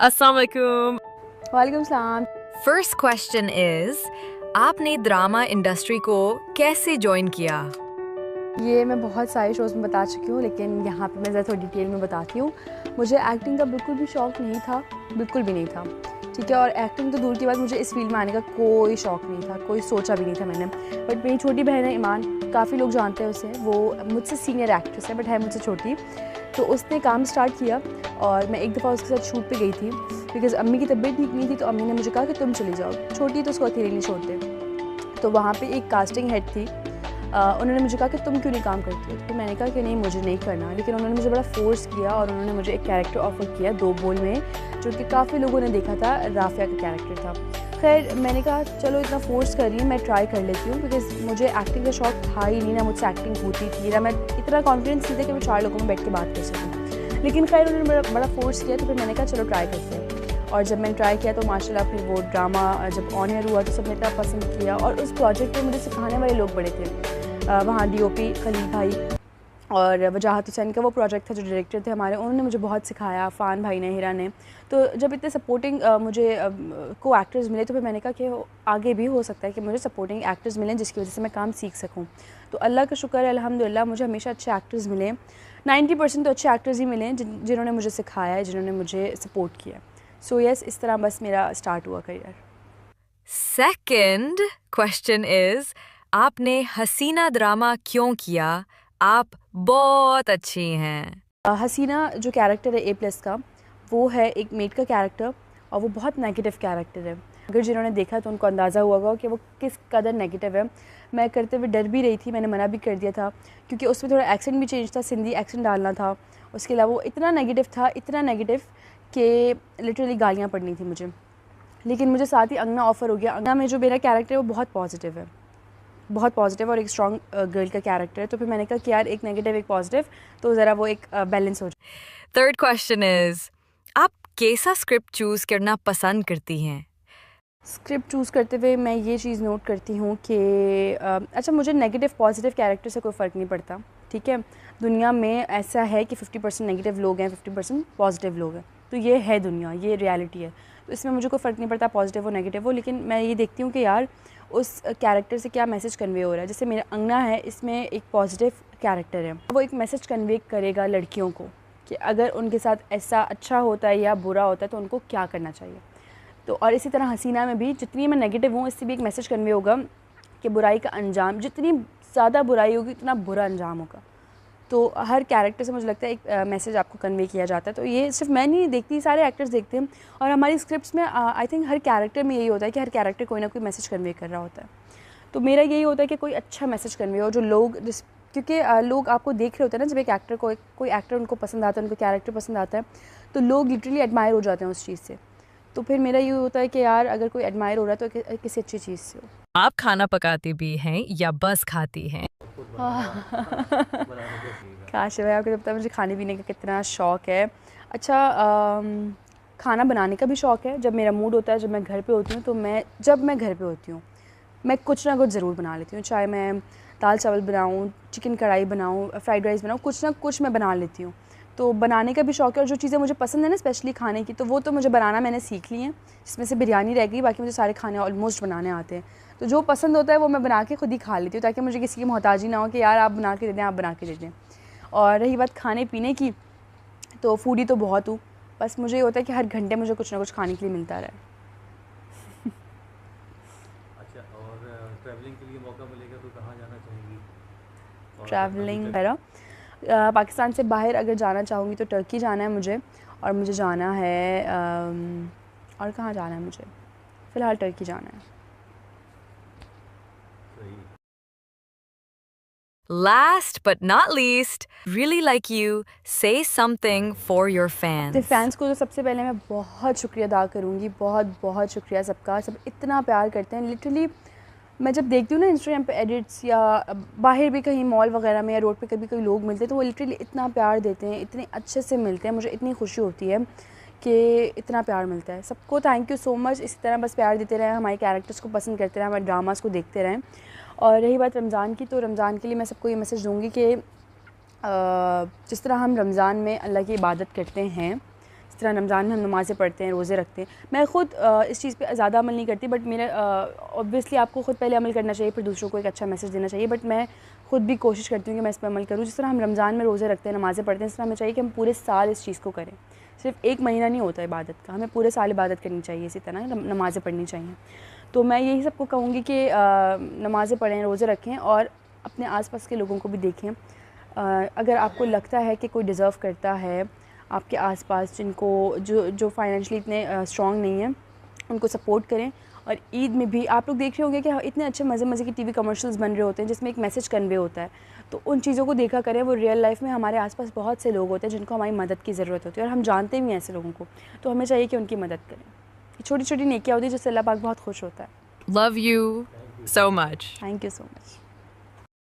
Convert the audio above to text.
अस्सलाम वालेकुम। वालेकुम सलाम। फर्स्ट क्वेश्चन इज आपने ड्रामा इंडस्ट्री को कैसे ज्वाइन किया? ये मैं बहुत सारे शोज़ में बता चुकी हूँ, लेकिन यहाँ पे मैं ज़रा थोड़ी डिटेल में बताती हूँ। मुझे एक्टिंग का बिल्कुल भी शौक़ नहीं था, बिल्कुल भी नहीं था, ठीक है। और एक्टिंग तो दूर की बात, मुझे इस फील्ड में आने का कोई शौक़ नहीं था, कोई सोचा भी नहीं था मैंने। बट मेरी छोटी बहन है ईमान, काफ़ी लोग जानते हैं उसे, वो मुझसे सीनियर एक्ट्रेस है बट है मुझसे छोटी। तो उसने काम स्टार्ट किया और मैं एक दफ़ा उसके साथ शूट पे गई थी, बिकॉज़ अम्मी की तबीयत ठीक नहीं थी, तो अम्मी ने मुझे कहा कि तुम चली जाओ, छोटी तो उसको अकेले नहीं छोड़ते। तो वहाँ पे एक कास्टिंग हेड थी, उन्होंने मुझे कहा कि तुम क्यों नहीं काम करती हो? तो मैंने कहा कि नहीं, मुझे नहीं करना, लेकिन उन्होंने मुझे बड़ा फ़ोर्स किया और उन्होंने मुझे एक कैरेक्टर ऑफ़र किया 2 बोल में, जो कि काफ़ी लोगों ने देखा था, राफ़िया का कैरेक्टर था। खैर मैंने कहा चलो इतना फ़ोर्स कर रही है, मैं ट्राई कर लेती हूँ, बिकॉज़ मुझे एक्टिंग का शौक़ था ही नहीं, ना मुझसे एक्टिंग होती थी, ना मैं इतना कॉन्फिडेंस नहीं था कि मैं 4 लोगों में बैठ के बात कर सकूँ। लेकिन खैर उन्होंने बड़ा फ़ोर्स किया, तो फिर मैंने कहा चलो ट्राई करते हैं। और जब मैंने ट्राई किया तो माशाल्लाह फिर वो ड्रामा जब ऑन एयर हुआ तो सबने इतना पसंद किया, और उस प्रोजेक्ट में मुझे सिखाने वाले लोग बड़े थे। वहाँ डीओपी खलील भाई और वजाहत हुसैन का वो प्रोजेक्ट था, जो डायरेक्टर थे हमारे, उन्होंने मुझे बहुत सिखाया, फ़ान भाई ने, हिरा ने। तो जब इतने सपोर्टिंग मुझे को एक्टर्स मिले, तो फिर मैंने कहा कि आगे भी हो सकता है कि मुझे सपोर्टिंग एक्टर्स मिलें, जिसकी वजह से मैं काम सीख सकूँ। तो अल्लाह का शुक्र है, अल्हम्दुलिल्लाह मुझे हमेशा अच्छे एक्टर्स मिले, 90% तो अच्छे एक्टर्स ही मिले जिन्होंने मुझे सिखाया है, जिन्होंने मुझे सपोर्ट किया। सो यस, इस तरह बस मेरा स्टार्ट हुआ करियर। सेकंड क्वेश्चन इज आपने हसीना ड्रामा क्यों किया? आप बहुत अच्छी हैं। हसीना जो कैरेक्टर है A+ का, वो है एक मेड का कैरेक्टर, और वो बहुत नेगेटिव कैरेक्टर है। अगर जिन्होंने देखा तो उनको अंदाज़ा हुआ होगा कि वो किस कदर नेगेटिव है। मैं करते हुए डर भी रही थी, मैंने मना भी कर दिया था, क्योंकि उसमें थोड़ा एक्सेंट भी चेंज था, सिंधी एक्सेंट डालना था। उसके अलावा वो इतना नेगेटिव था, इतना नेगेटिव कि लिटरली गालियाँ पड़नी थी मुझे। लेकिन मुझे साथ ही अंगना ऑफ़र हो गया। अंगना में जो मेरा कैरेक्टर है वो बहुत पॉजिटिव है, बहुत पॉजिटिव और एक स्ट्रॉन्ग गर्ल का कैरेक्टर है। तो फिर मैंने कहा कि यार एक नेगेटिव एक पॉजिटिव, तो ज़रा वो एक बैलेंस हो जाए। थर्ड क्वेश्चन इज आप कैसा स्क्रिप्ट चूज करना पसंद करती हैं? स्क्रिप्ट चूज़ करते हुए मैं ये चीज़ नोट करती हूँ कि अच्छा, मुझे नेगेटिव पॉजिटिव कैरेक्टर से कोई फ़र्क नहीं पड़ता, ठीक है। दुनिया में ऐसा है कि 50% नेगेटिव लोग हैं, 50% पॉजिटिव लोग हैं, तो ये है दुनिया, ये रियलिटी है। तो इसमें मुझे कोई फ़र्क नहीं पड़ता पॉजिटिव हो नेगेटिव हो, लेकिन मैं ये देखती हूँ कि यार उस कैरेक्टर से क्या मैसेज कन्वे हो रहा है। जैसे मेरा अंगना है, इसमें एक पॉजिटिव कैरेक्टर है, वो एक मैसेज कन्वे करेगा लड़कियों को कि अगर उनके साथ ऐसा अच्छा होता है या बुरा होता है तो उनको क्या करना चाहिए। तो और इसी तरह हसीना में भी जितनी मैं नेगेटिव हूँ, इससे भी एक मैसेज कन्वे होगा कि बुराई का अंजाम, जितनी ज़्यादा बुराई होगी उतना बुरा अंजाम होगा। तो हर कैरेक्टर से मुझे लगता है एक मैसेज आपको कन्वे किया जाता है। तो ये सिर्फ मैं नहीं देखती, सारे एक्टर्स देखते हैं, और हमारी स्क्रिप्ट्स में आई थिंक हर कैरेक्टर में यही होता है कि हर कैरेक्टर कोई ना कोई मैसेज कन्वे कर रहा होता है। तो मेरा यही होता है कि कोई अच्छा मैसेज कन्वे हो, जो लोग क्योंकि लोग आपको देख रहे होते हैं ना, जब एक एक्टर को कोई एक्टर उनको पसंद आता है, उनको कैरेक्टर पसंद आता है, तो लोग लिटरली एडमायर हो जाते हैं उस चीज़ से। तो फिर मेरा ये होता है कि यार अगर कोई एडमायर हो रहा है तो किसी अच्छी चीज़ से हो। आप खाना पकाती भी हैं या बस खाती हैं? काश भाई, आपको तो पता है मुझे खाने पीने का कितना शौक़ है। अच्छा, खाना बनाने का भी शौक़ है। जब मेरा मूड होता है, जब मैं घर पे होती हूँ, तो जब मैं घर पे होती हूँ मैं कुछ ना कुछ ज़रूर बना लेती हूँ। चाहे मैं दाल चावल बनाऊँ, चिकन कढ़ाई बनाऊँ, फ्राइड राइस बनाऊँ, कुछ ना कुछ मैं बना लेती हूँ। तो बनाने का भी शौक़ है, और जो चीज़ें मुझे पसंद है ना स्पेशली खाने की, तो वो तो मुझे बनाना मैंने सीख ली है। जिसमें से बिरयानी रह गई, बाकी मुझे सारे खाने ऑलमोस्ट बनाने आते हैं। तो जो पसंद होता है वो मैं बना के खुद ही खा लेती हूँ, ताकि मुझे किसी की मोहताजी ना हो कि यार आप बना के दे दें, आप बना के दे दें। और रही बात खाने पीने की, तो फूडी तो बहुत हूँ, बस मुझे ये होता है कि हर घंटे मुझे कुछ ना कुछ खाने के लिए मिलता रहे। अच्छा, और ट्रैवलिंग के लिए मौका मिलेगा तो कहाँ जाना चाहेंगी? ट्रैवलिंग वगैरह पाकिस्तान से बाहर अगर जाना चाहूँगी तो टर्की जाना है मुझे, और मुझे जाना है और कहाँ जाना है मुझे, फ़िलहाल टर्की जाना है। सही। Last but not least, really like you, say something for your अपने fans. फ़ैन्स को तो सबसे पहले मैं बहुत शुक्रिया अदा करूँगी, बहुत बहुत शुक्रिया सबका। सब इतना प्यार करते हैं लिटरली। मैं जब देखती हूँ ना इंस्टाग्राम पे एडिट्स, या बाहर भी कहीं मॉल वगैरह में या रोड पे कभी कोई लोग मिलते हैं, तो वो लिटरली इतना प्यार देते हैं, इतने अच्छे से मिलते हैं, मुझे इतनी खुशी होती है कि इतना प्यार मिलता है। सबको थैंक यू सो मच। इसी तरह बस प्यार देते रहें, हमारे कैरेक्टर्स को पसंद करते रहें, हमारे ड्रामास को देखते रहें। और रही बात रमज़ान की, तो रमज़ान के लिए मैं सबको ये मैसेज दूँगी कि जिस तरह हम रमज़ान में अल्लाह की इबादत करते हैं, इस तरह रमज़ान में हम नमाज़ें पढ़ते हैं, रोज़े रखते हैं। मैं ख़ुद इस चीज़ पे ज़्यादा अमल नहीं करती, बट मेरा ऑब्वियसली आपको ख़ुद पहले अमल करना चाहिए, फिर दूसरों को एक अच्छा मैसेज देना चाहिए। बट मैं ख़ुद भी कोशिश करती हूँ कि मैं इस पर अमल करूँ। जिस तरह हम रमज़ान में रोज़े रखते हैं, नमाज़ें पढ़ते हैं, इस तरह हमें चाहिए कि हम पूरे साल इस चीज़ को करें। सिर्फ एक महीना नहीं होता इबादत का, हमें पूरे साल इबादत करनी चाहिए, इसी तरह नमाज़ें पढ़नी चाहिए। तो मैं यही सबको कहूँगी कि नमाज़ें पढ़ें, रोज़े रखें और अपने आसपास के लोगों को भी देखें। अगर आपको लगता है कि कोई डिज़र्व करता है आपके आसपास, जिनको जो फाइनेंशियली इतने स्ट्रॉन्ग नहीं हैं, उनको सपोर्ट करें। और ईद में भी आप लोग देख रहे होंगे कि इतने अच्छे मज़े की टीवी कमर्शियल्स बन रहे होते हैं जिसमें एक मैसेज कन्वे होता है, तो उन चीज़ों को देखा करें। वो रियल लाइफ में हमारे आसपास बहुत से लोग होते हैं जिनको हमारी मदद की ज़रूरत होती है, और हम जानते भी हैं ऐसे लोगों को, तो हमें चाहिए कि उनकी मदद करें। छोटी छोटी नेकियां होती है जिससे अल्लाह पाक बहुत खुश होता है। Love you so much. Thank you so much.